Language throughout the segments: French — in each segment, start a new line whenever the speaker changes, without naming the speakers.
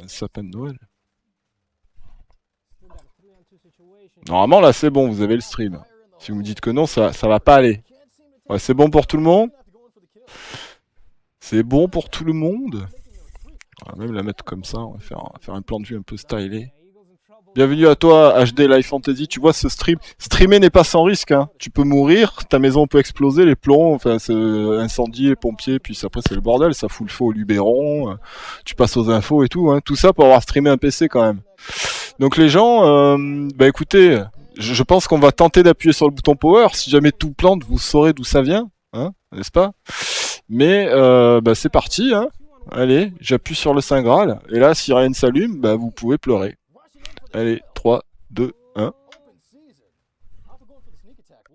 sapin de Noël. Normalement, là, c'est bon, vous avez le stream. Si vous me dites que non, ça va pas aller. Ouais, c'est bon pour tout le monde. C'est bon pour tout le monde. On va même la mettre comme ça, on va faire un plan de vue un peu stylé. Bienvenue à toi, HD Live Fantasy. Tu vois, ce stream, streamer n'est pas sans risque. Hein. Tu peux mourir, ta maison peut exploser, les plombs, enfin, c'est incendie, les pompiers, puis après c'est le bordel, ça fout le feu au Luberon. Tu passes aux infos et tout. Hein. Tout ça pour avoir streamé un PC quand même. Donc les gens, bah écoutez, je pense qu'on va tenter d'appuyer sur le bouton power. Si jamais tout plante, vous saurez d'où ça vient, hein, n'est-ce pas? Mais bah c'est parti. Hein. Allez, j'appuie sur le Saint Graal. Et là, si rien ne s'allume, bah vous pouvez pleurer. Allez, 3, 2, 1.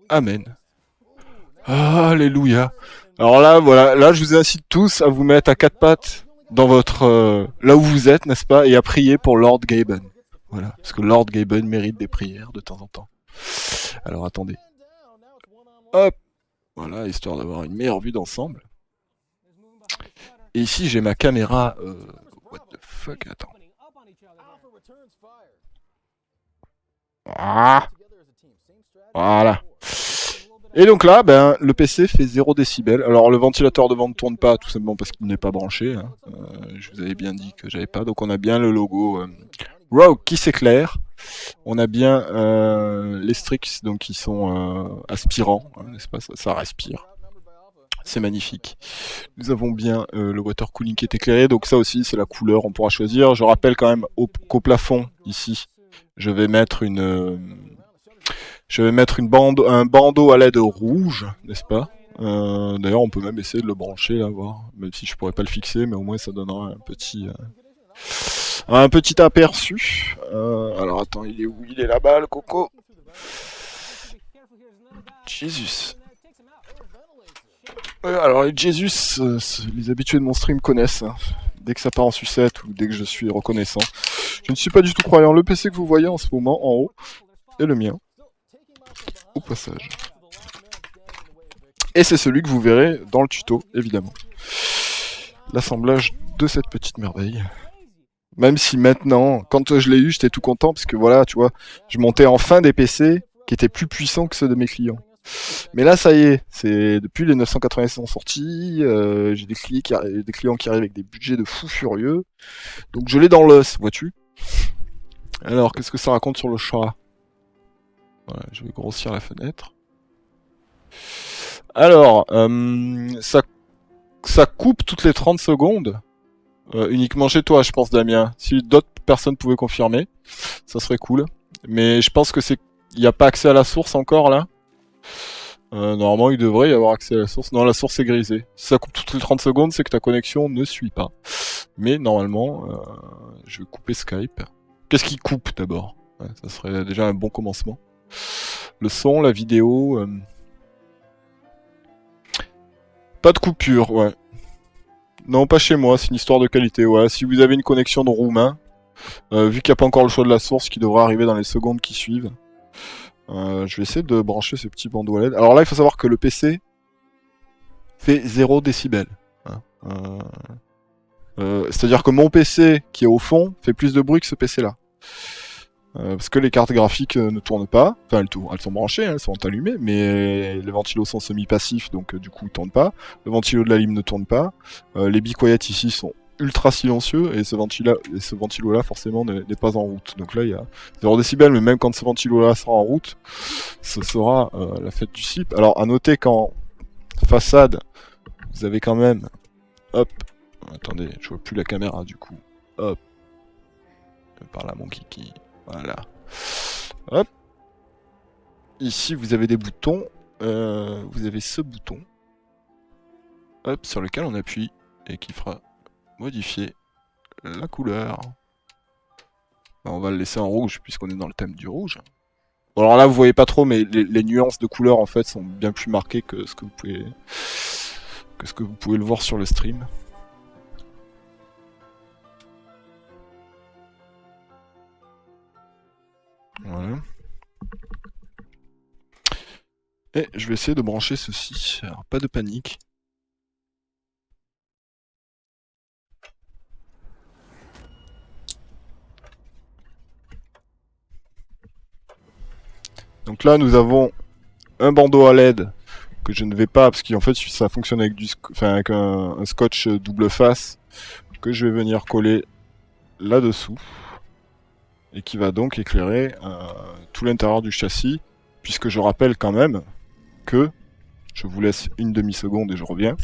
Amen. Alléluia. Alors là, voilà, là je vous incite tous à vous mettre à quatre pattes dans votre là où vous êtes, n'est-ce pas, et à prier pour Lord Gaben. Voilà, parce que Lord Gaben mérite des prières de temps en temps. Alors attendez. Hop. Voilà, histoire d'avoir une meilleure vue d'ensemble. Et ici j'ai ma caméra. What the fuck, attends. Ah. Voilà. Et donc là, ben, le PC fait 0 décibels. Alors le ventilateur devant ne tourne pas, tout simplement parce qu'il n'est pas branché. Hein. Je vous avais bien dit que j'avais pas. Donc on a bien le logo Rogue qui s'éclaire. On a bien les Strix donc qui sont aspirants, hein, n'est-ce pas, ça respire. C'est magnifique. Nous avons bien le water cooling qui est éclairé, donc ça aussi c'est la couleur, on pourra choisir. Je rappelle quand même qu'au plafond ici, je vais mettre un bandeau à LED rouge, n'est-ce pas? D'ailleurs, on peut même essayer de le brancher là, voir. Même si je pourrais pas le fixer, mais au moins ça donnera un petit aperçu. Alors attends, il est où? Il est là-bas, le coco. Jesus. Alors les Jesus, les habitués de mon stream connaissent. Hein. Dès que ça part en sucette ou dès que je suis reconnaissant. Je ne suis pas du tout croyant. Le PC que vous voyez en ce moment en haut est le mien. Au passage. Et c'est celui que vous verrez dans le tuto, évidemment. L'assemblage de cette petite merveille. Même si maintenant, quand je l'ai eu, j'étais tout content, parce que voilà, tu vois, je montais enfin des PC qui étaient plus puissants que ceux de mes clients. Mais là, ça y est, c'est depuis les 986 sont sortis, j'ai des clients qui arrivent avec des budgets de fous furieux, donc je l'ai dans l'os, vois-tu. Alors, qu'est-ce que ça raconte sur le chat? Voilà, je vais grossir la fenêtre. Alors, ça coupe toutes les 30 secondes, uniquement chez toi, je pense, Damien. Si d'autres personnes pouvaient confirmer, ça serait cool. Mais je pense que il n'y a pas accès à la source encore, là. Normalement, il devrait y avoir accès à la source. Non, la source est grisée. Si ça coupe toutes les 30 secondes, c'est que ta connexion ne suit pas. Mais normalement, je vais couper Skype. Qu'est-ce qui coupe d'abord? Ouais, ça serait déjà un bon commencement. Le son, la vidéo... Pas de coupure, ouais. Non, pas chez moi, c'est une histoire de qualité, ouais. Si vous avez une connexion de roumain, vu qu'il n'y a pas encore le choix de la source qui devra arriver dans les secondes qui suivent, je vais essayer de brancher ce petit bandeau à LED. Alors là, il faut savoir que le PC fait 0 décibels. Hein. C'est-à-dire que mon PC, qui est au fond, fait plus de bruit que ce PC-là. Parce que les cartes graphiques ne tournent pas. Enfin, elles sont branchées, hein, elles sont allumées, mais les ventilos sont semi-passifs, donc du coup, ils tournent pas. Le ventilo de la lime ne tourne pas. Les Be Quiet ici sont ultra silencieux, et ce ventilo-là, forcément, n'est pas en route. Donc là, il y a 0 décibels, mais même quand ce ventilo-là sera en route, ce sera la fête du slip. Alors, à noter qu'en façade, vous avez quand même... Hop. Attendez, je vois plus la caméra, du coup. Hop. Par là, mon kiki. Voilà. Hop. Ici, vous avez des boutons. Vous avez ce bouton. Hop, sur lequel on appuie. Et qui fera modifier la couleur. On va le laisser en rouge, puisqu'on est dans le thème du rouge. Bon, alors là, vous voyez pas trop, mais les nuances de couleurs, en fait, sont bien plus marquées que ce que vous pouvez le voir sur le stream. Voilà. Et je vais essayer de brancher ceci. Alors, pas de panique. Donc là, nous avons un bandeau à LED que je ne vais pas, parce qu'en fait, ça fonctionne avec, avec un scotch double face que je vais venir coller là-dessous et qui va donc éclairer tout l'intérieur du châssis, puisque je rappelle quand même que, je vous laisse une demi-seconde et je reviens.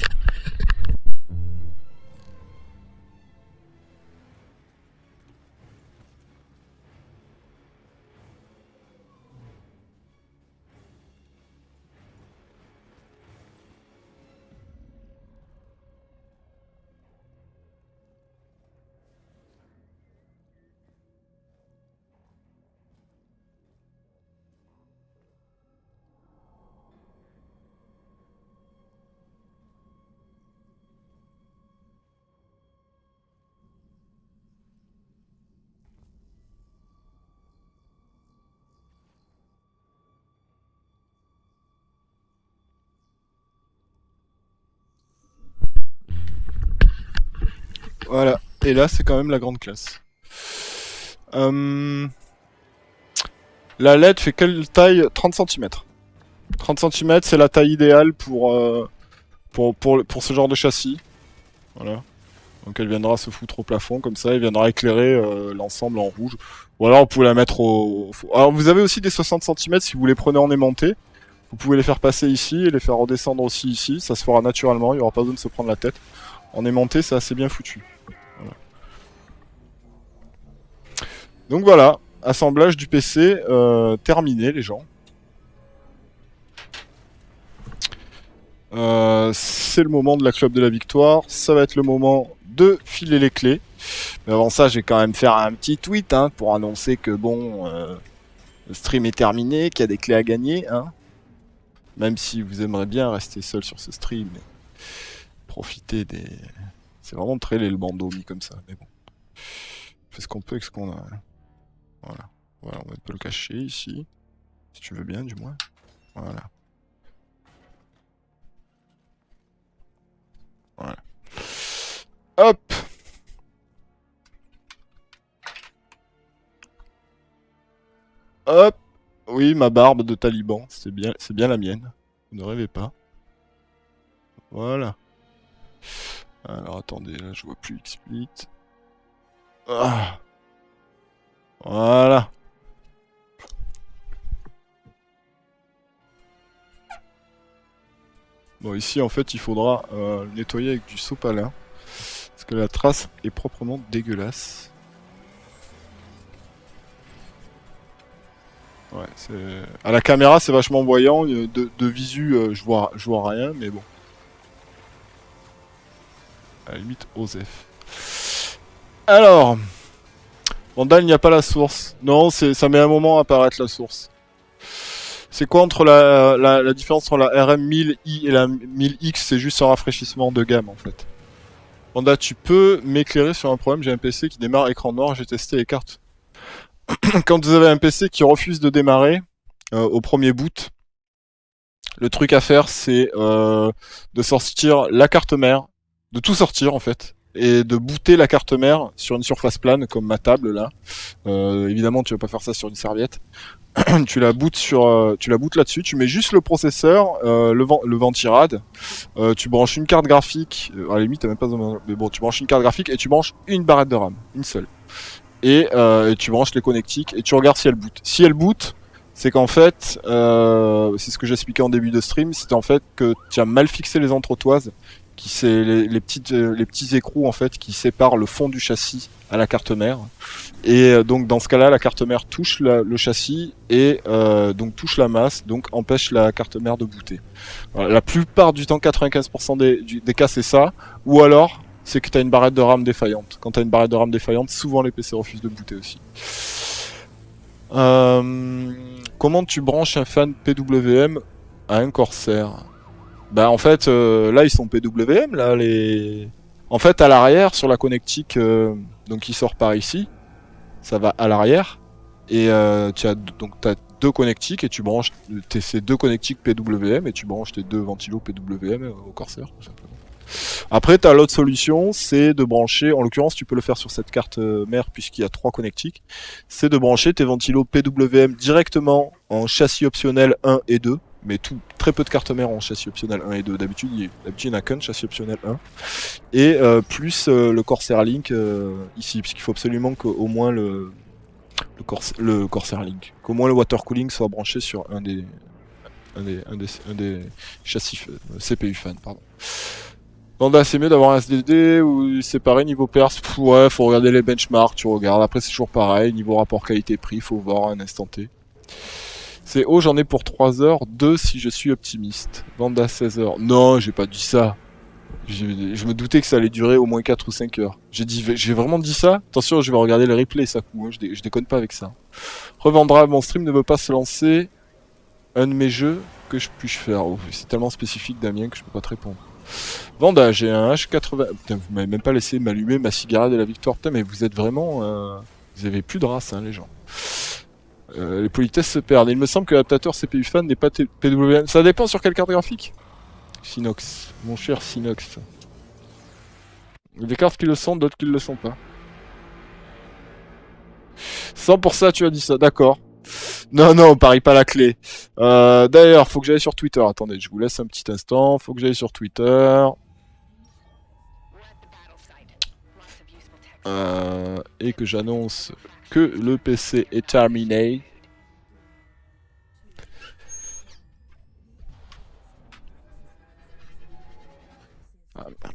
Voilà, et là c'est quand même la grande classe. La LED fait quelle taille? 30 cm. 30 cm c'est la taille idéale pour ce genre de châssis. Voilà. Donc elle viendra se foutre au plafond comme ça, elle viendra éclairer l'ensemble en rouge. Ou alors vous pouvez la mettre au... Alors vous avez aussi des 60 cm si vous les prenez en aimanté. Vous pouvez les faire passer ici et les faire redescendre aussi ici. Ça se fera naturellement, il n'y aura pas besoin de se prendre la tête. En aimanté c'est assez bien foutu. Voilà. Donc voilà, assemblage du PC terminé les gens. C'est le moment de la club de la victoire, ça va être le moment de filer les clés. Mais avant ça, je vais quand même faire un petit tweet pour annoncer que bon, le stream est terminé, qu'il y a des clés à gagner. Même si vous aimeriez bien rester seul sur ce stream, mais profiter des... C'est vraiment très laid le bandeau mis comme ça, mais bon. On fait ce qu'on peut avec ce qu'on a. Voilà. Voilà, on peut le cacher ici. Si tu veux bien, du moins. Voilà. Voilà. Hop! Hop! Oui, ma barbe de taliban, c'est bien la mienne. Vous ne rêvez pas. Voilà. Alors attendez, là je vois plus XSplit. Ah. Voilà. Bon, ici en fait il faudra le nettoyer avec du sopalin. Parce que la trace est proprement dégueulasse. Ouais, c'est... À la caméra c'est vachement voyant, de visu je vois rien, mais bon. À la limite, Osef. Alors... Vandal, il n'y a pas la source. Non, ça met un moment à apparaître la source. C'est quoi entre la différence entre la RM1000i et la 1000X? C'est juste un rafraîchissement de gamme en fait. Panda, tu peux m'éclairer sur un problème? J'ai un PC qui démarre écran noir, j'ai testé les cartes. Quand vous avez un PC qui refuse de démarrer au premier boot, le truc à faire c'est de sortir la carte mère, de tout sortir en fait, et de booter la carte mère sur une surface plane comme ma table là. Évidemment tu vas pas faire ça sur une serviette. Tu la bootes là-dessus, tu mets juste le processeur, le ventirad, tu branches une carte graphique, à la limite t'as même pas besoin, mais bon tu branches une carte graphique et tu branches une barrette de RAM, une seule. Et tu branches les connectiques et tu regardes si elle boot. Si elle boot, c'est qu'en fait, c'est ce que j'expliquais en début de stream, c'est en fait que tu as mal fixé les entretoises, qui c'est les petits écrous en fait qui séparent le fond du châssis à la carte mère. Et donc dans ce cas-là, la carte mère touche le châssis et donc touche la masse, donc empêche la carte mère de booter. Voilà, la plupart du temps, 95% des cas c'est ça, ou alors c'est que tu as une barrette de RAM défaillante. Quand tu as une barrette de RAM défaillante, souvent les PC refusent de booter aussi. Comment tu branches un fan PWM à un Corsair? Bah en fait, là ils sont PWM, là les... En fait à l'arrière, sur la connectique, donc qui sort par ici, ça va à l'arrière, et t'as deux connectiques, et tu branches ces deux connectiques PWM, et tu branches tes deux ventilos PWM au Corsair, tout simplement. Après, t'as l'autre solution, c'est de brancher, en l'occurrence, tu peux le faire sur cette carte mère puisqu'il y a 3 connectiques, c'est de brancher tes ventilos PWM directement en châssis optionnel 1 et 2, mais très peu de cartes mères en châssis optionnel 1 et 2. D'habitude, il n'y en a qu'un châssis optionnel 1. Et plus le Corsair Link ici, puisqu'il faut absolument qu'au moins le Corsair Link, qu'au moins le water cooling soit branché sur un des châssis CPU fan, pardon. Vanda, c'est mieux d'avoir un SDD ou séparé niveau perf. Ouais, faut regarder les benchmarks, tu regardes. Après, c'est toujours pareil. Niveau rapport qualité-prix, faut voir un instant T. C'est oh, j'en ai pour 3 heures. 2 si je suis optimiste. Vanda, 16 heures. Non, j'ai pas dit ça. Je me doutais que ça allait durer au moins 4 ou 5 heures. J'ai vraiment dit ça. Attention, je vais regarder le replay, ça coûte. Hein. Je déconne pas avec ça. Revendra, mon stream ne veut pas se lancer. Un de mes jeux, que puis-je faire? Oh, c'est tellement spécifique, Damien, que je peux pas te répondre. Vanda, j'ai un H80. Putain, vous m'avez même pas laissé m'allumer ma cigarette de la victoire. Putain, mais vous êtes vraiment. Vous avez plus de race, hein, les gens. Les politesses se perdent. Il me semble que l'adaptateur CPU fan n'est pas PWM. Ça dépend sur quelle carte graphique. Sinox, mon cher Sinox. Il y a des cartes qui le sont, d'autres qui ne le sont pas. Sans pour ça, tu as dit ça, d'accord. Non, non, on parie pas la clé. D'ailleurs, faut que j'aille sur Twitter. Attendez, je vous laisse un petit instant. Faut que j'aille sur Twitter. Et que j'annonce que le PC est terminé.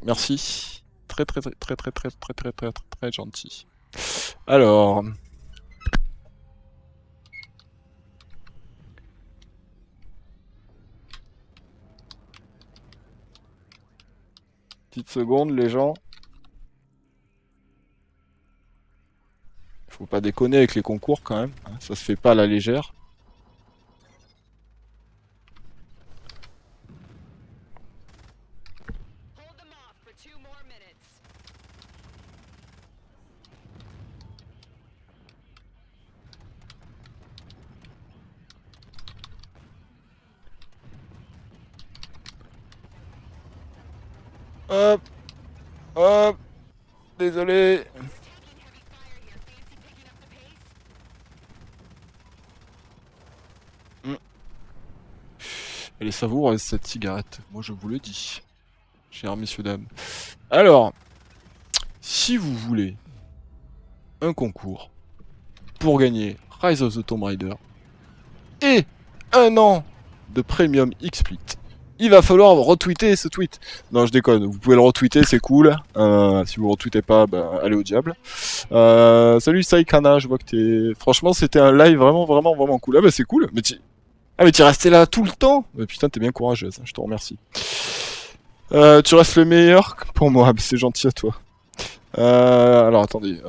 Merci. Très gentil. Alors. Petite seconde, les gens. Faut pas déconner avec les concours quand même. Hein, ça se fait pas à la légère. Hop, hop, désolé. Elle est savoureuse cette cigarette, moi je vous le dis, chers messieurs dames. Alors, si vous voulez un concours pour gagner Rise of the Tomb Raider et 1 an de Premium XSplit, il va falloir retweeter ce tweet. Non, je déconne, vous pouvez le retweeter, c'est cool. Si vous le retweetez pas, bah, allez au diable. Salut Saikana, je vois que t'es... Franchement, c'était un live vraiment cool. Ah bah c'est cool, mais t'es resté là tout le temps. Mais putain, t'es bien courageuse, hein, je te remercie. Tu restes le meilleur pour moi, mais c'est gentil à toi. Alors attendez.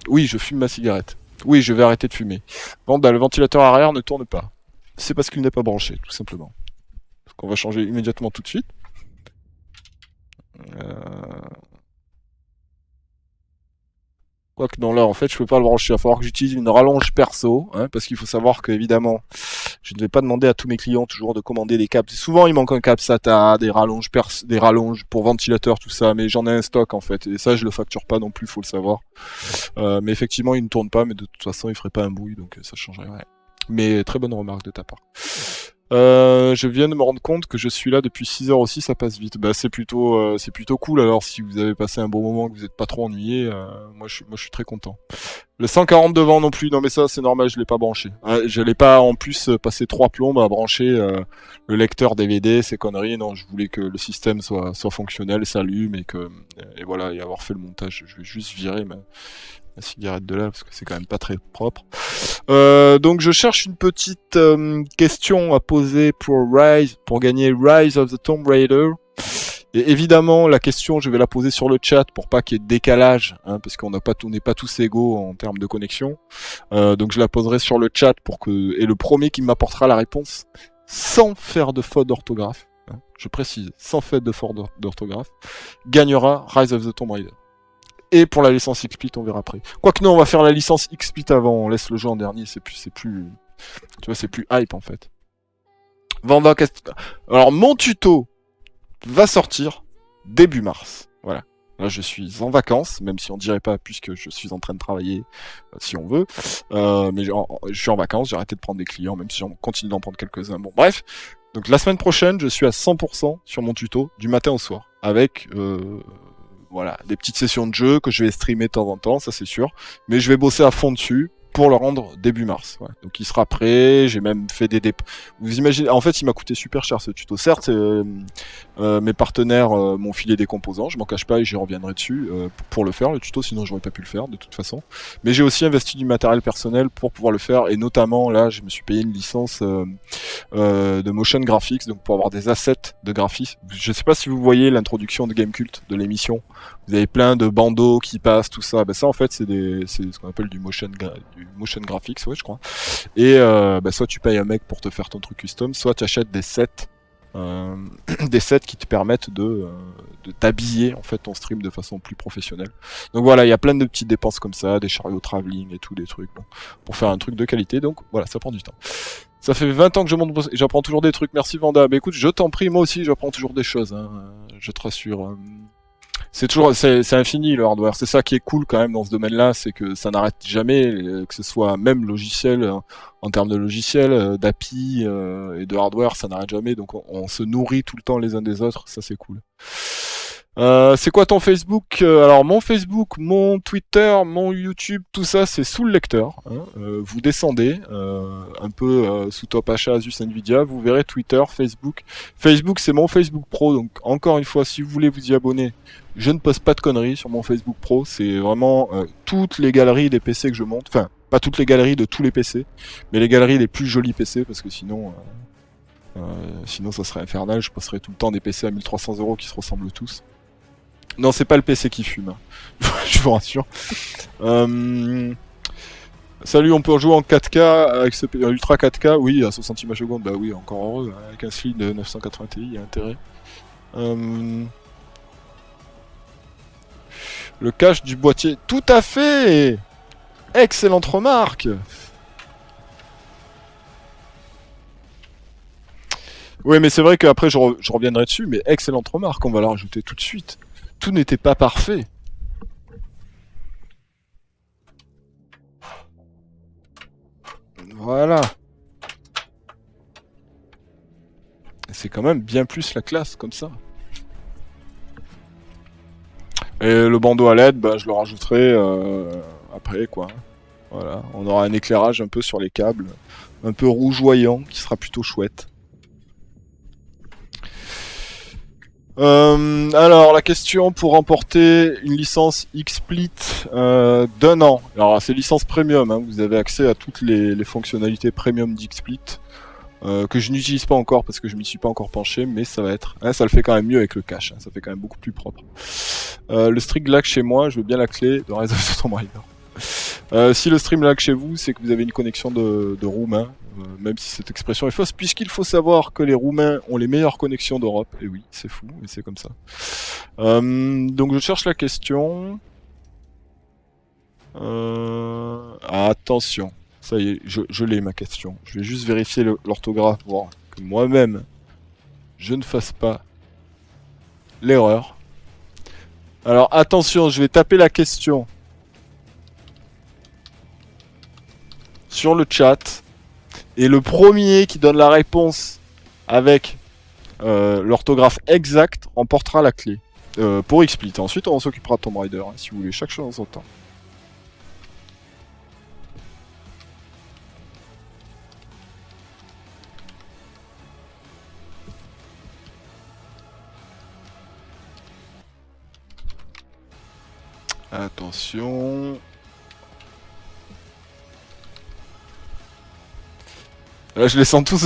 Oui, je fume ma cigarette. Oui, je vais arrêter de fumer. Bon, bah, le ventilateur arrière ne tourne pas. C'est parce qu'il n'est pas branché, tout simplement. Donc on va changer immédiatement tout de suite. Quoique non, là en fait je peux pas le brancher, il va falloir que j'utilise une rallonge perso, hein, parce qu'il faut savoir que évidemment je ne vais pas demander à tous mes clients toujours de commander des câbles. Souvent il manque un câble SATA, des rallonges pour ventilateur, tout ça, mais j'en ai un stock en fait, et ça je le facture pas non plus, faut le savoir. Mais effectivement il ne tourne pas, mais de toute façon il ferait pas un bruit, donc ça changerait rien. Mais très bonne remarque de ta part. Je viens de me rendre compte que je suis là depuis 6 heures aussi, ça passe vite. Bah c'est plutôt cool. Alors si vous avez passé un bon moment, que vous n'êtes pas trop ennuyé, moi je suis très content. Le 140 devant non plus, non mais ça c'est normal, je l'ai pas branché. Je l'ai pas en plus passé 3 plombes à brancher le lecteur DVD, ces conneries. Non, je voulais que le système soit fonctionnel, s'allume et voilà, et avoir fait le montage. Je vais juste virer ma cigarette de là parce que c'est quand même pas très propre. Donc je cherche une petite question à poser pour gagner Rise of the Tomb Raider. Et évidemment, la question, je vais la poser sur le chat pour pas qu'il y ait de décalage, hein, parce qu'on n'est pas tous égaux en termes de connexion. Donc je la poserai sur le chat et le premier qui m'apportera la réponse sans faire de faute d'orthographe, hein, je précise, sans faute de faute d'orthographe, gagnera Rise of the Tomb Raider. Et pour la licence XSplit, on verra après. Quoique non, on va faire la licence XSplit avant, on laisse le jeu en dernier, c'est plus, tu vois, c'est plus hype en fait. Vanda, alors mon tuto va sortir début mars. Voilà. Là, je suis en vacances, même si on dirait pas, puisque je suis en train de travailler, si on veut. Mais je suis en vacances, j'ai arrêté de prendre des clients, même si on continue d'en prendre quelques-uns. Bon, bref. Donc la semaine prochaine, je suis à 100% sur mon tuto, du matin au soir, avec voilà, des petites sessions de jeu que je vais streamer de temps en temps, ça c'est sûr. Mais je vais bosser à fond dessus pour le rendre début mars. Ouais. Donc il sera prêt, j'ai même fait des dépôts. Vous imaginez, en fait il m'a coûté super cher ce tuto. Certes, mes partenaires m'ont filé des composants, je m'en cache pas et j'y reviendrai dessus pour le faire le tuto, sinon j'aurais pas pu le faire de toute façon. Mais j'ai aussi investi du matériel personnel pour pouvoir le faire et notamment là je me suis payé une licence de motion graphics, donc pour avoir des assets de graphisme. Je sais pas si vous voyez l'introduction de Gamecult de l'émission. Vous avez plein de bandeaux qui passent, tout ça. Ben ça en fait c'est ce qu'on appelle du motion graphics, ouais je crois. Et soit tu payes un mec pour te faire ton truc custom, soit tu achètes des sets. Des sets qui te permettent de t'habiller en fait ton stream de façon plus professionnelle. Donc voilà, il y a plein de petites dépenses comme ça, des chariots travelling et tout, des trucs bon, pour faire un truc de qualité. Donc voilà, ça prend du temps. Ça fait 20 ans que je monte et j'apprends toujours des trucs. Merci Vanda. Mais écoute, je t'en prie, moi aussi j'apprends toujours des choses. Hein. Je te rassure. C'est infini le hardware. C'est ça qui est cool quand même dans ce domaine-là, c'est que ça n'arrête jamais, que ce soit même logiciel, en termes de logiciel, d'API et de hardware, ça n'arrête jamais. Donc on se nourrit tout le temps les uns des autres. Ça c'est cool. C'est quoi ton Facebook? Alors mon Facebook, mon Twitter, mon YouTube, tout ça c'est sous le lecteur. Hein. Vous descendez un peu sous Top Achat Asus Nvidia, vous verrez Twitter, Facebook. Facebook c'est mon Facebook Pro, donc encore une fois si vous voulez vous y abonner, je ne poste pas de conneries sur mon Facebook Pro. C'est vraiment toutes les galeries des PC que je monte, enfin pas toutes les galeries de tous les PC, mais les galeries les plus jolis PC parce que sinon ça serait infernal. Je posterais tout le temps des PC à 1300€ qui se ressemblent tous. Non, c'est pas le PC qui fume. Je vous rassure. Salut, on peut jouer en 4K avec ce Ultra 4K? Oui, à 60 images secondes. Bah oui, encore heureux. Hein, avec un Slim de 980 Ti, il y a intérêt. Le cache du boîtier. Tout à fait! Excellente remarque! Oui, mais c'est vrai qu'après je reviendrai dessus, mais excellente remarque, on va la rajouter tout de suite. Tout n'était pas parfait. Voilà. C'est quand même bien plus la classe comme ça. Et le bandeau à LED, bah, je le rajouterai après quoi. Voilà, on aura un éclairage un peu sur les câbles, un peu rougeoyant, qui sera plutôt chouette. Alors, la question pour remporter une licence XSplit d'1 an. Alors, c'est licence premium, hein, vous avez accès à toutes les fonctionnalités premium d'XSplit, que je n'utilise pas encore parce que je m'y suis pas encore penché, mais ça va être... Hein, ça le fait quand même mieux avec le cache, hein, ça fait quand même beaucoup plus propre. Le stream lag chez moi, je veux bien la clé de Rise of the Tomb Raider. Si le stream lag chez vous, c'est que vous avez une connexion de roumain, même si cette expression est fausse, puisqu'il faut savoir que les Roumains ont les meilleures connexions d'Europe. Et oui, c'est fou, mais c'est comme ça. Donc je cherche la question. Attention, ça y est, je l'ai ma question. Je vais juste vérifier l'orthographe, voir que moi-même, je ne fasse pas l'erreur. Alors attention, je vais taper la question sur le chat. Et le premier qui donne la réponse avec l'orthographe exacte remportera la clé. Pour XSplit. Ensuite, on s'occupera de Tomb Raider, hein, si vous voulez, chaque chose en son temps. Attention. Là, je les sens tous.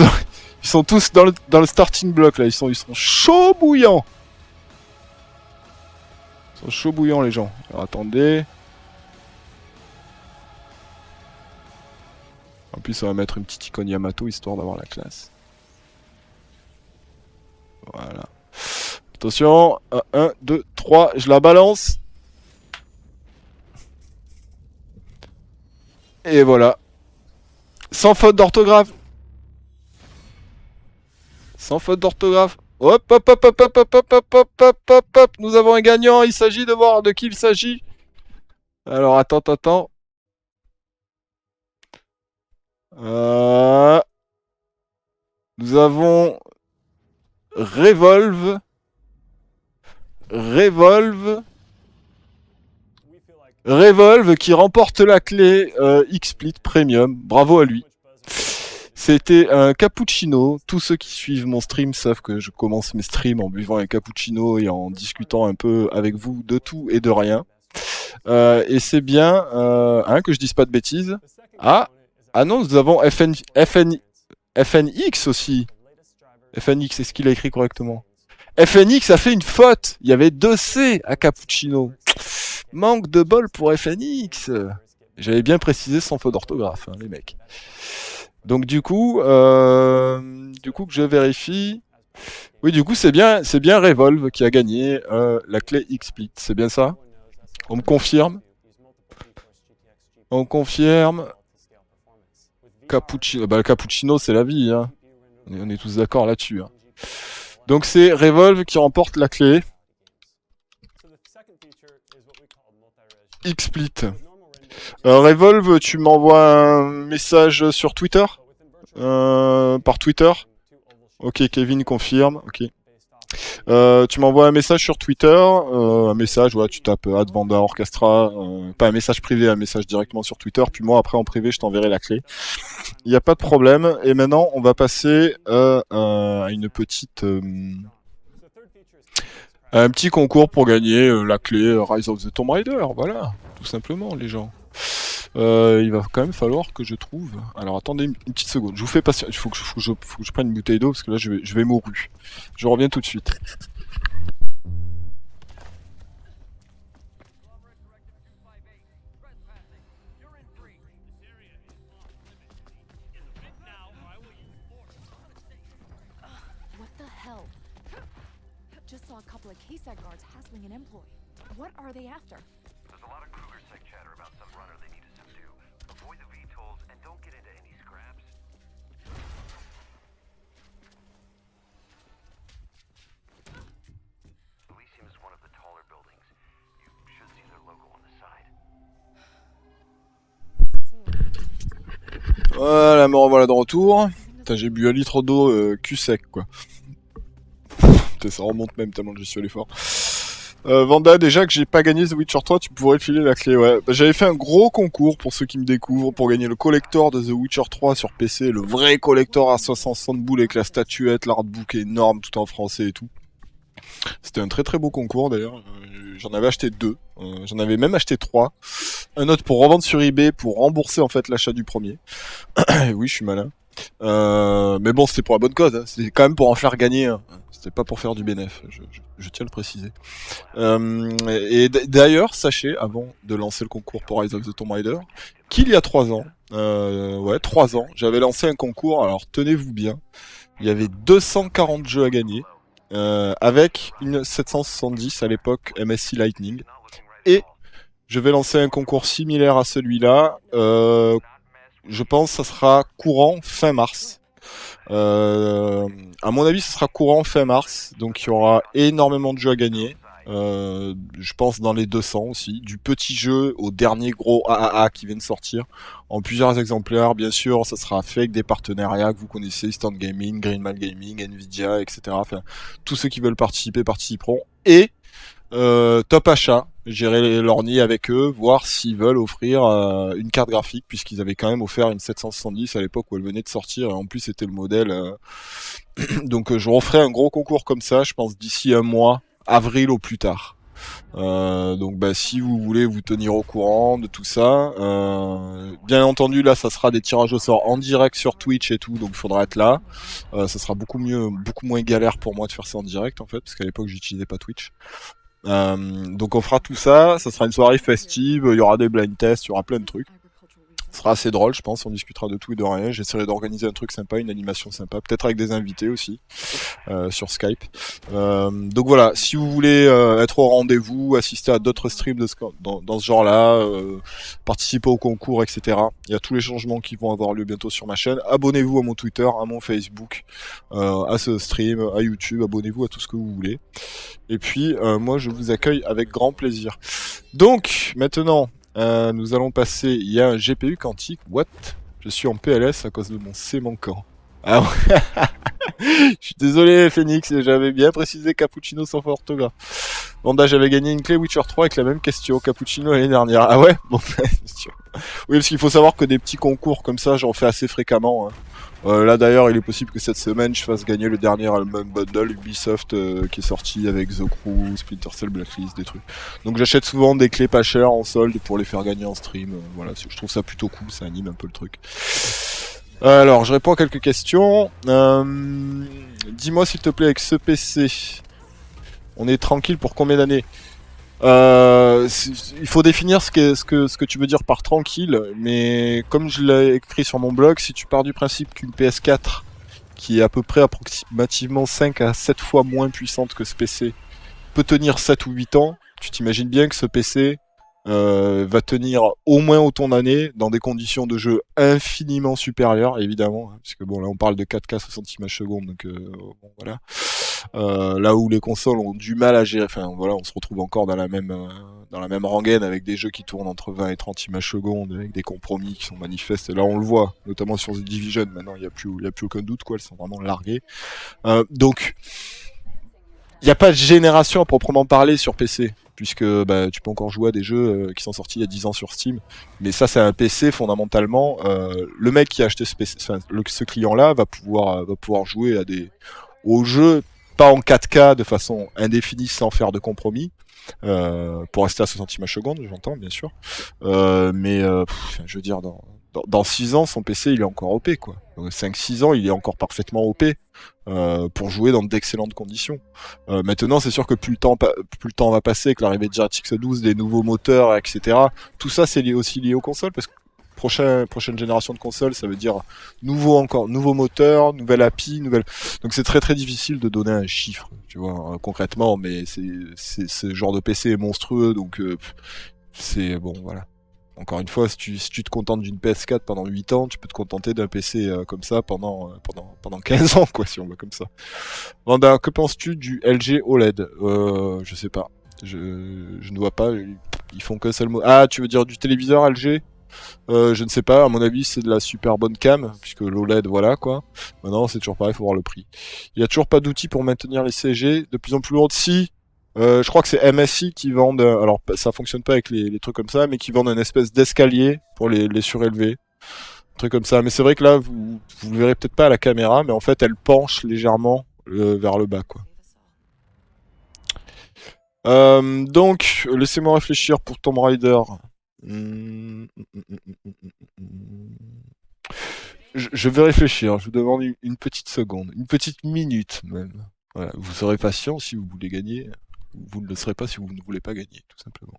Ils sont tous dans le starting block là. Ils sont chauds bouillants. Ils sont chauds bouillants les gens. Alors attendez. En plus, on va mettre une petite icône Yamato histoire d'avoir la classe. Voilà. Attention. 1, 2, 3. Je la balance. Et voilà. Sans faute d'orthographe. Sans faute d'orthographe. Hop, hop, hop, hop, hop, hop, hop, hop, hop, hop, hop, hop. Nous avons un gagnant. Il s'agit de voir de qui il s'agit. Alors, attends. Euh, Nous avons Revolve. Revolve qui remporte la clé XSplit Premium. Bravo à lui. C'était un cappuccino. Tous ceux qui suivent mon stream savent que je commence mes streams en buvant un cappuccino et en discutant un peu avec vous de tout et de rien. Et c'est bien que je dise pas de bêtises. Ah non, nous avons FNX aussi. FNX, est-ce qu'il a écrit correctement? FNX a fait une faute. Il y avait 2 C à cappuccino. Manque de bol pour FNX. J'avais bien précisé sans faute d'orthographe, hein, les mecs. Donc du coup que je vérifie. Oui, du coup c'est bien Revolve qui a gagné la clé XSplit. C'est bien ça? On me confirme. On confirme. Cappuccino. Bah le cappuccino c'est la vie, hein. On est tous d'accord là-dessus. Hein. Donc c'est Revolve qui remporte la clé. XSplit. Revolve, tu m'envoies un message sur Twitter par Twitter. Ok, Kevin confirme. Ok. Tu m'envoies un message sur Twitter, un message, ouais, tu tapes Advanda Orchestra, pas un message privé, un message directement sur Twitter, puis moi après en privé je t'enverrai la clé. Il n'y a pas de problème, et maintenant on va passer à une petite... un petit concours pour gagner la clé Rise of the Tomb Raider, voilà, tout simplement les gens. Il va quand même falloir que je trouve... Alors attendez une petite seconde, je vous fais patienter, il faut que je prenne une bouteille d'eau parce que là je vais mourir. Je reviens tout de suite.
What the hell? Just saw a couple of KSAC guards hassling an employee. What are they after?
There's a lot of Kruger-sec chatter about some runner they need to subdue. Avoid the VTOLs and don't get into any scraps. Elysium is one of the taller buildings. You should see their logo on the side.
Voilà, me revoilà de retour. Putain, j'ai bu un litre d'eau cul sec, quoi. Putain, ça remonte même tellement que je suis allé fort. Vanda, déjà que j'ai pas gagné The Witcher 3, tu pourrais filer la clé, ouais. Bah, j'avais fait un gros concours pour ceux qui me découvrent, pour gagner le collector de The Witcher 3 sur PC, le vrai collector à 60 boules avec la statuette, l'artbook énorme, tout en français et tout. C'était un très très beau concours d'ailleurs, j'en avais acheté 2, j'en avais même acheté 3. Un autre pour revendre sur eBay, pour rembourser en fait l'achat du premier. Oui, je suis malin. Mais bon, c'était pour la bonne cause, hein. C'était quand même pour en faire gagner un. C'était pas pour faire du bénéf, je tiens à le préciser. Et d'ailleurs, sachez, avant de lancer le concours pour Rise of the Tomb Raider, qu'il y a 3 ans, 3 ans, j'avais lancé un concours, alors tenez-vous bien, il y avait 240 jeux à gagner, avec une 770 à l'époque MSI Lightning, et je vais lancer un concours similaire à celui-là, je pense que ça sera courant fin mars. À mon avis, ce sera courant fin mars, donc il y aura énormément de jeux à gagner. Je pense dans les 200 aussi, du petit jeu au dernier gros AAA qui vient de sortir, en plusieurs exemplaires. Bien sûr, ça sera fait avec des partenariats que vous connaissez, Stand Gaming, Greenman Gaming, Nvidia, etc. Enfin, tous ceux qui veulent participer participeront. Et Top Achat, j'irai lorgner avec eux, voir s'ils veulent offrir une carte graphique, puisqu'ils avaient quand même offert une 770 à l'époque où elle venait de sortir, et en plus c'était le modèle. Donc je referai un gros concours comme ça, je pense d'ici un mois, avril au plus tard. Donc bah, si vous voulez vous tenir au courant de tout ça, bien entendu là ça sera des tirages au sort en direct sur Twitch et tout, donc il faudra être là. Ça sera beaucoup moins galère pour moi de faire ça en direct en fait, parce qu'à l'époque j'utilisais pas Twitch. Donc on fera tout ça, ça sera une soirée festive, il y aura des blind tests, il y aura plein de trucs. Ce sera assez drôle, je pense. On discutera de tout et de rien. J'essaierai d'organiser un truc sympa, une animation sympa, peut-être avec des invités aussi sur Skype. Donc voilà, si vous voulez être au rendez-vous, assister à d'autres streams dans ce genre-là, participer au concours, etc. Il y a tous les changements qui vont avoir lieu bientôt sur ma chaîne. Abonnez-vous à mon Twitter, à mon Facebook, à ce stream, à YouTube. Abonnez-vous à tout ce que vous voulez. Et puis, moi, je vous accueille avec grand plaisir. Donc, maintenant, nous allons passer... Il y a un GPU quantique. What? Je suis en PLS à cause de mon C manquant. Ah ouais. Je suis désolé, Phoenix, j'avais bien précisé Cappuccino sans faute orthographe. Bon, là, j'avais gagné une clé Witcher 3 avec la même question, Cappuccino l'année dernière. Ah ouais? Bon, c'est sûr. Oui, parce qu'il faut savoir que des petits concours comme ça, j'en fais assez fréquemment. Là d'ailleurs, il est possible que cette semaine, je fasse gagner le dernier album bundle Ubisoft qui est sorti avec The Crew, Splinter Cell, Blacklist, des trucs. Donc j'achète souvent des clés pas chères en solde pour les faire gagner en stream. Voilà, je trouve ça plutôt cool, ça anime un peu le truc. Alors, je réponds à quelques questions. Dis-moi s'il te plaît, avec ce PC, on est tranquille pour combien d'années? Il faut définir ce que tu veux dire par tranquille, mais comme je l'ai écrit sur mon blog, si tu pars du principe qu'une PS4, qui est à peu près approximativement 5 à 7 fois moins puissante que ce PC, peut tenir 7 ou 8 ans, tu t'imagines bien que ce PC va tenir au moins autant d'années dans des conditions de jeu infiniment supérieures, évidemment, hein, parce que bon là on parle de 4K 60 images secondes, donc bon, voilà. Là où les consoles ont du mal à gérer, enfin voilà, on se retrouve encore dans la même rengaine avec des jeux qui tournent entre 20 et 30 images secondes, avec des compromis qui sont manifestes. Et là on le voit, notamment sur The Division. Maintenant il y a plus aucun doute quoi, elles sont vraiment larguées. Donc il n'y a pas de génération à proprement parler sur PC, puisque bah, tu peux encore jouer à des jeux qui sont sortis il y a 10 ans sur Steam. Mais ça, c'est un PC fondamentalement. Le mec qui a acheté ce PC, enfin, ce client-là va pouvoir jouer aux jeux, pas en 4K de façon indéfinie sans faire de compromis. Pour rester à 60 images secondes, j'entends bien sûr. Mais je veux dire, dans 6 ans, son PC il est encore OP quoi. 5-6 ans, il est encore parfaitement OP pour jouer dans d'excellentes conditions. Maintenant, c'est sûr que plus le temps va passer, avec l'arrivée de DirectX 12, des nouveaux moteurs, etc. Tout ça, c'est aussi lié aux consoles, parce que prochaine génération de consoles, ça veut dire nouveau moteur, nouvelle API, donc c'est très très difficile de donner un chiffre, tu vois, concrètement, mais ce genre de PC est monstrueux, donc c'est bon, voilà. Encore une fois, si tu te contentes d'une PS4 pendant 8 ans, tu peux te contenter d'un PC comme ça pendant 15 ans, quoi, si on va comme ça. Vanda, que penses-tu du LG OLED? Je sais pas. Je ne vois pas. Ils font que ça le mot. Ah, tu veux dire du téléviseur LG? Je ne sais pas, à mon avis c'est de la super bonne cam, puisque l'OLED voilà quoi. Maintenant c'est toujours pareil, faut voir le prix. Il y a toujours pas d'outils pour maintenir les CG, de plus en plus lourdes. Si, je crois que c'est MSI qui vendent, alors ça fonctionne pas avec les trucs comme ça, mais qui vendent une espèce d'escalier pour les surélever. Un truc comme ça, mais c'est vrai que là vous le verrez peut-être pas à la caméra, mais en fait elle penche légèrement vers le bas quoi. Donc, laissez-moi réfléchir pour Tomb Raider. Je vais réfléchir, je vous demande une petite seconde, une petite minute même. Voilà, vous serez patient si vous voulez gagner, vous ne le serez pas si vous ne voulez pas gagner, tout simplement.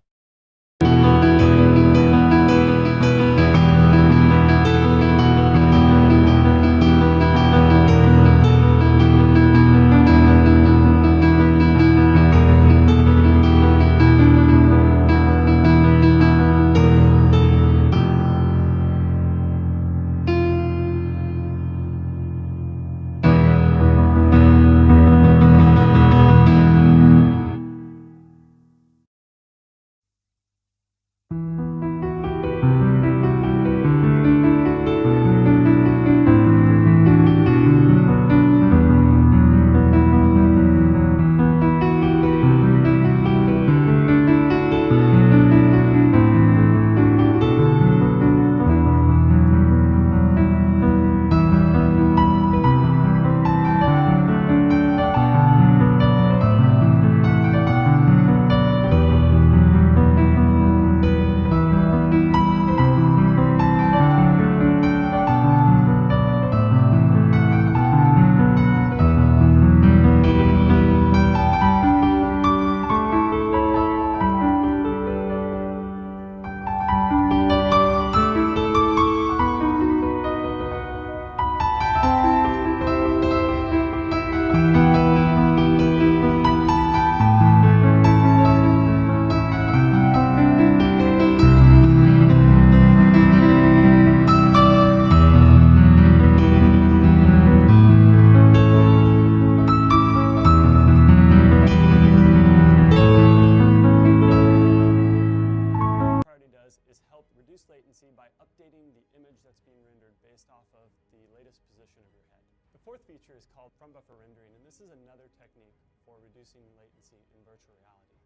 updating the image that's being rendered based off of the latest position of your head. The fourth feature is called front buffer rendering, and this is another technique for reducing latency in virtual reality.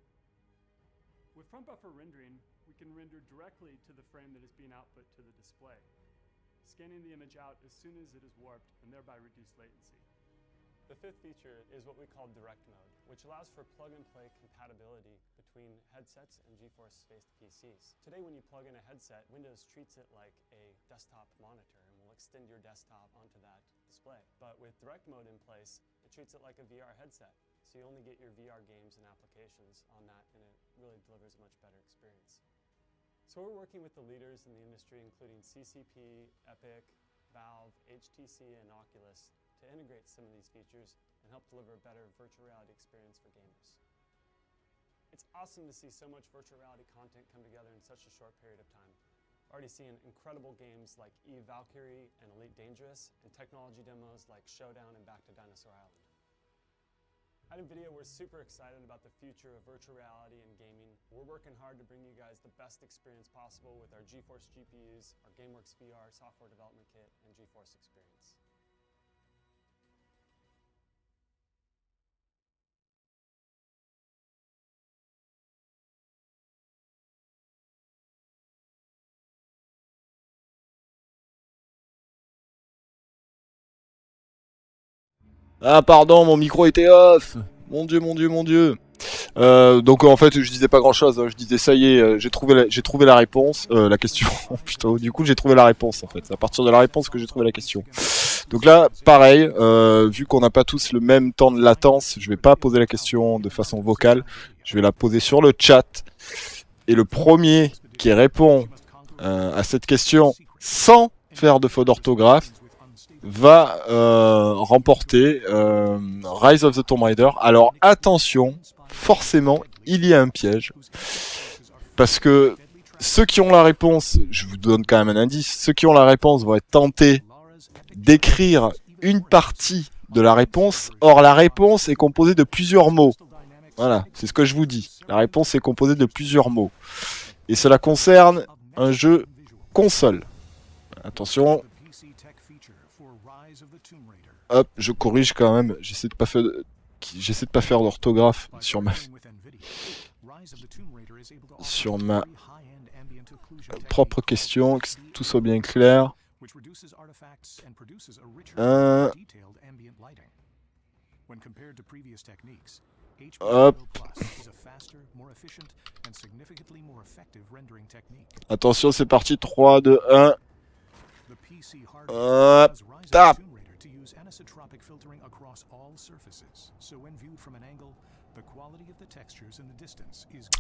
With front buffer rendering, we can render directly to the frame that is being output to the display, scanning the image out as soon as it is warped and thereby reduce latency. The fifth feature is what we call direct mode, which allows for plug-and-play compatibility between headsets and GeForce-based PCs. Today, when you plug in a headset, Windows treats it like a desktop monitor and will extend your desktop onto that display. But with direct mode in place, it treats it like a VR headset. So you only get your VR games and applications on that, and it really delivers a much better experience. So we're working with the leaders in the industry, including CCP, Epic, Valve, HTC, and Oculus, to integrate some of these features and help deliver a better virtual reality experience for gamers. It's awesome to see so much virtual reality content come together in such a short period of time. Already seeing incredible games like Eve Valkyrie and Elite Dangerous, and technology demos like Showdown and Back to Dinosaur Island. At NVIDIA, we're super excited about the future of virtual reality and gaming. We're working hard to bring you guys the best experience possible with our GeForce GPUs, our GameWorks VR software development kit, and GeForce Experience.
Ah pardon, mon micro était off. Mon dieu, mon dieu, mon dieu. Donc en fait je disais pas grand chose, je disais ça y est, j'ai trouvé la réponse, la question. Putain, du coup j'ai trouvé la réponse en fait, c'est à partir de la réponse que j'ai trouvé la question. Donc là pareil, vu qu'on n'a pas tous le même temps de latence, je vais pas poser la question de façon vocale, je vais la poser sur le chat. Et le premier qui répond à cette question sans faire de faute d'orthographe va remporter Rise of the Tomb Raider. Alors attention, forcément il y a un piège, parce que ceux qui ont la réponse, je vous donne quand même un indice, ceux qui ont la réponse vont être tentés d'écrire une partie de la réponse. Or la réponse est composée de plusieurs mots. Voilà, c'est ce que je vous dis. La réponse est composée de plusieurs mots. Et cela concerne un jeu console. Attention. Hop, je corrige quand même. J'essaie de pas faire d'orthographe sur ma propre question, que tout soit bien clair. Hop. Attention, c'est parti. 3, 2, 1. Hop. Tap.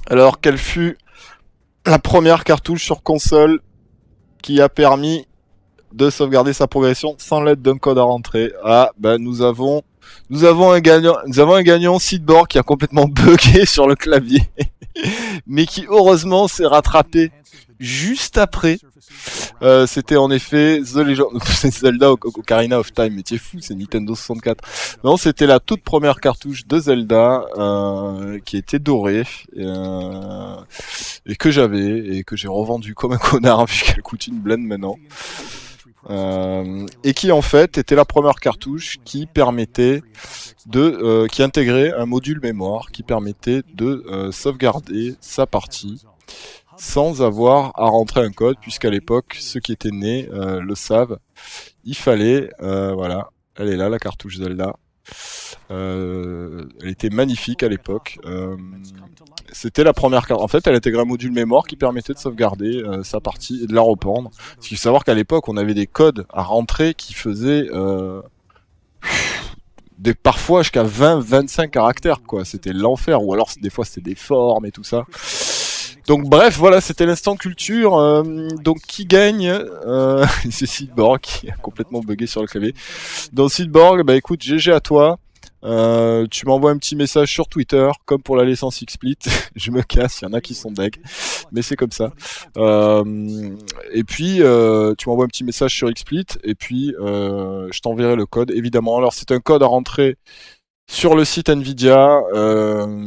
Alors, quelle fut la première cartouche sur console qui a permis de sauvegarder sa progression sans l'aide d'un code à rentrer? Ah, bah nous avons un gagnant Seedborg qui a complètement bugué sur le clavier, mais qui heureusement s'est rattrapé juste après. C'était en effet The Legend, c'est Zelda Ocarina of Time, mais t'es fou, c'est Nintendo 64. Non, c'était la toute première cartouche de Zelda qui était dorée et que j'avais et que j'ai revendu comme un connard vu qu'elle coûte une blende maintenant. Et qui en fait était la première cartouche qui permettait qui intégrait un module mémoire qui permettait de sauvegarder sa partie sans avoir à rentrer un code, puisqu'à l'époque, ceux qui étaient nés le savent, il fallait, voilà, elle est là, la cartouche Zelda, elle était magnifique à l'époque, c'était la première carte, en fait elle intégrait un module mémoire qui permettait de sauvegarder sa partie et de la reprendre, parce qu'il faut savoir qu'à l'époque on avait des codes à rentrer qui faisaient parfois jusqu'à 20-25 caractères, quoi, c'était l'enfer, ou alors des fois c'était des formes et tout ça. Donc bref, voilà, c'était l'instant culture. Donc qui gagne c'est Seedborg qui a complètement bugué sur le clavier. Donc Seedborg, bah écoute, GG à toi. Tu m'envoies un petit message sur Twitter, comme pour la licence XSplit. Je me casse, il y en a qui sont deg, mais c'est comme ça. Et puis tu m'envoies un petit message sur XSplit, et puis je t'enverrai le code, évidemment. Alors c'est un code à rentrer sur le site Nvidia,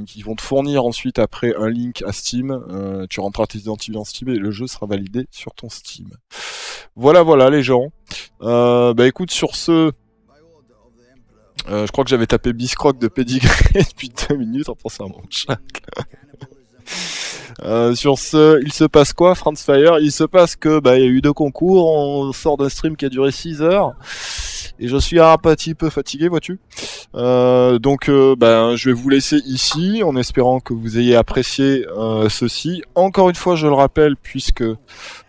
qui vont te fournir ensuite après un link à Steam. Tu rentreras tes identifiants dans Steam et le jeu sera validé sur ton Steam. Voilà, voilà les gens. Bah écoute, sur ce, je crois que j'avais tapé Biscroc de Pédigré depuis 2 minutes en pensant à mon chat. Sur ce, il se passe quoi, Franz Fire? Il se passe que bah il y a eu 2 concours, on sort d'un stream qui a duré 6 heures. Et je suis un petit peu fatigué, vois-tu. Donc, ben, je vais vous laisser ici, en espérant que vous ayez apprécié ceci. Encore une fois, je le rappelle, puisque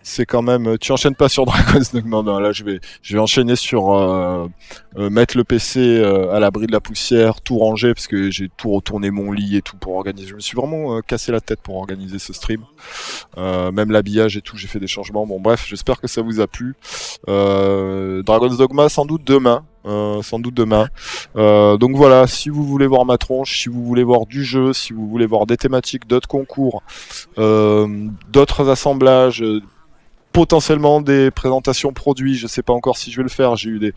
c'est quand même... Tu enchaînes pas sur Dragon's Dogma, non, là, je vais enchaîner sur mettre le PC à l'abri de la poussière, tout ranger, parce que j'ai tout retourné mon lit et tout pour organiser. Je me suis vraiment cassé la tête pour organiser ce stream. Même l'habillage et tout, j'ai fait des changements. Bon, bref, j'espère que ça vous a plu. Dragon's Dogma, sans doute demain. Donc voilà, si vous voulez voir ma tronche, si vous voulez voir du jeu, si vous voulez voir des thématiques, d'autres concours, d'autres assemblages, potentiellement des présentations produits, je sais pas encore si je vais le faire. Il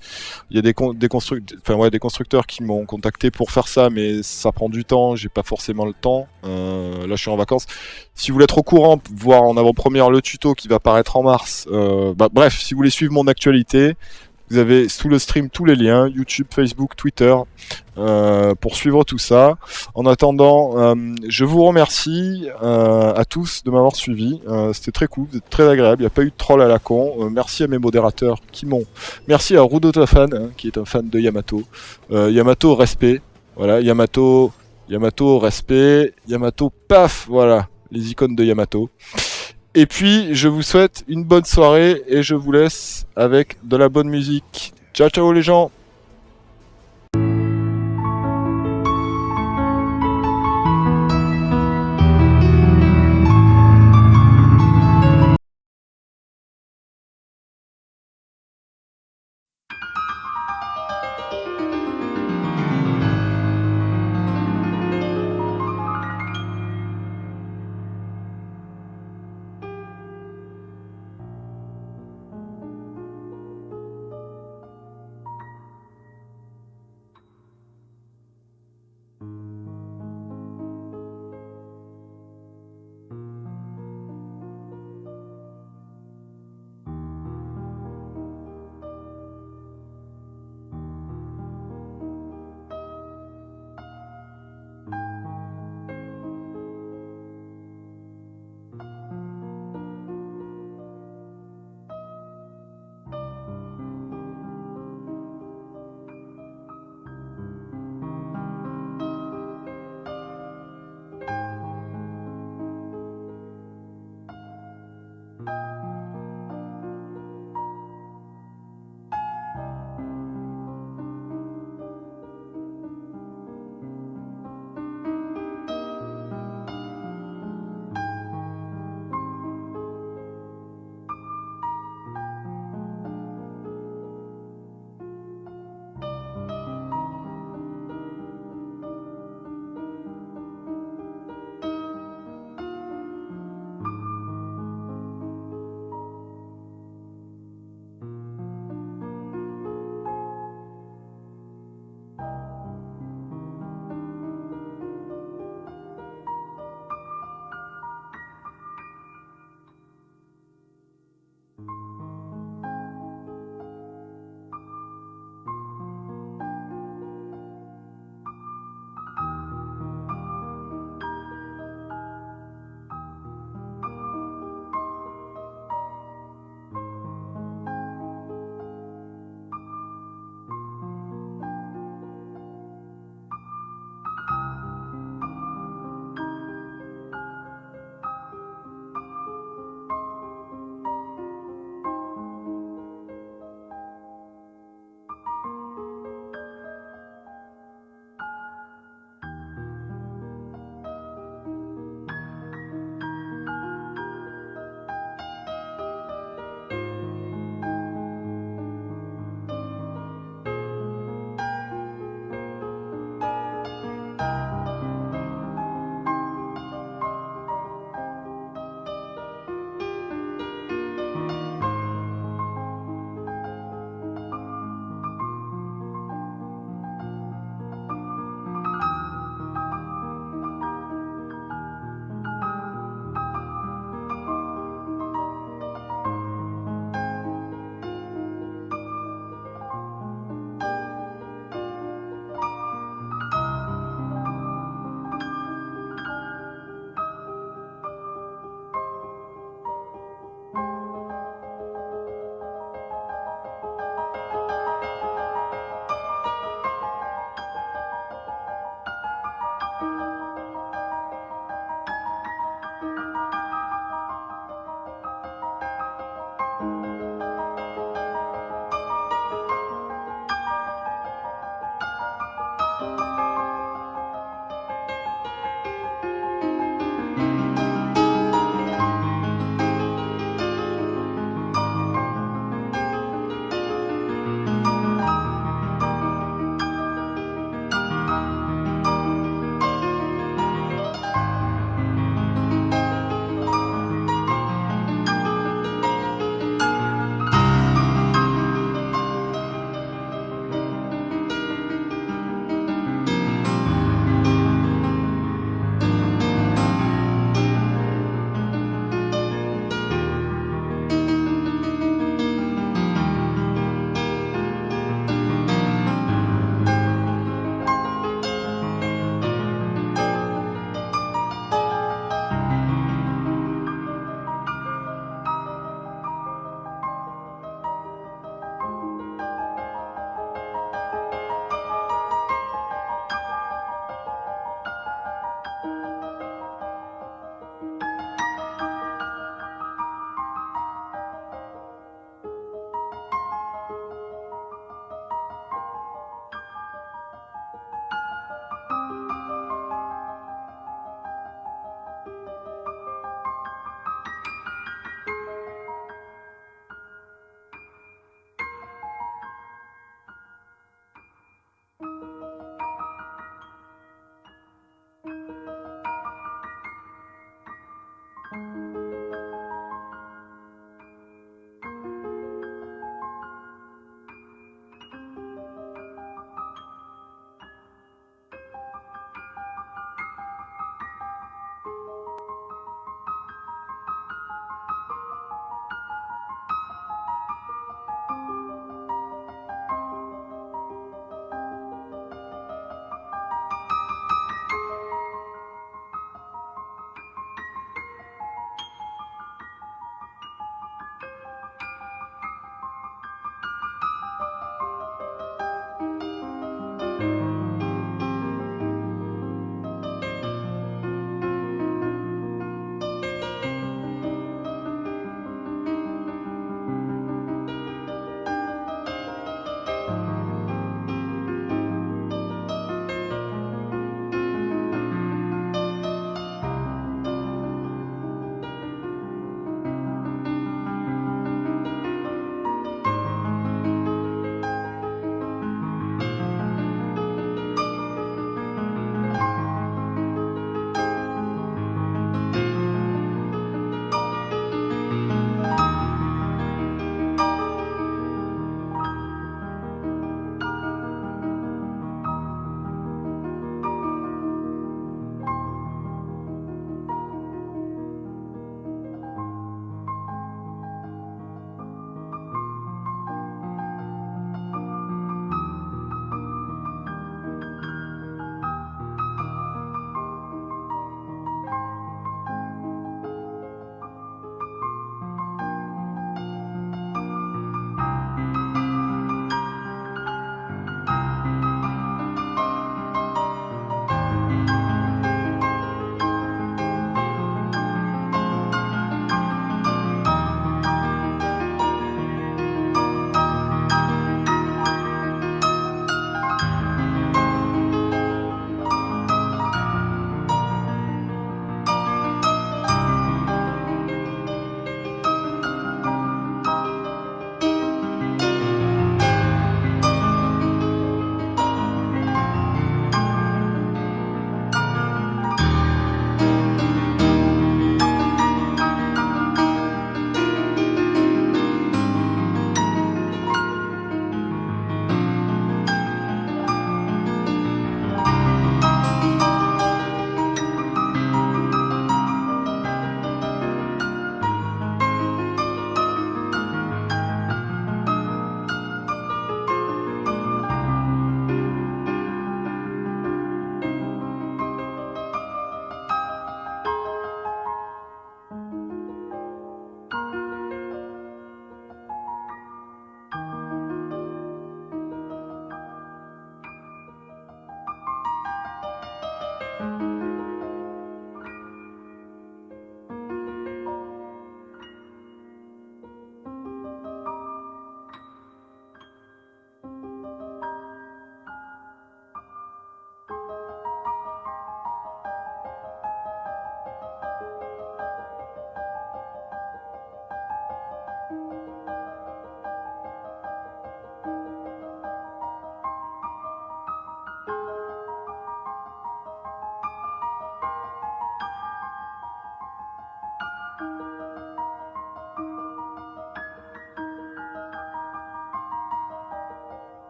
y a des constructeurs qui m'ont contacté pour faire ça, mais ça prend du temps, j'ai pas forcément le temps. Là je suis en vacances. Si vous voulez être au courant, voir en avant-première le tuto qui va paraître en mars, bref, si vous voulez suivre mon actualité, vous avez sous le stream tous les liens, YouTube, Facebook, Twitter, pour suivre tout ça. En attendant, je vous remercie à tous de m'avoir suivi. C'était très cool, vous êtes très agréable, il n'y a pas eu de troll à la con. Merci à mes modérateurs qui m'ont... Merci à Rudotafan, qui est un fan de Yamato. Yamato, respect. Voilà, Yamato, respect. Yamato, paf, voilà, les icônes de Yamato. Et puis, je vous souhaite une bonne soirée et je vous laisse avec de la bonne musique. Ciao, ciao les gens!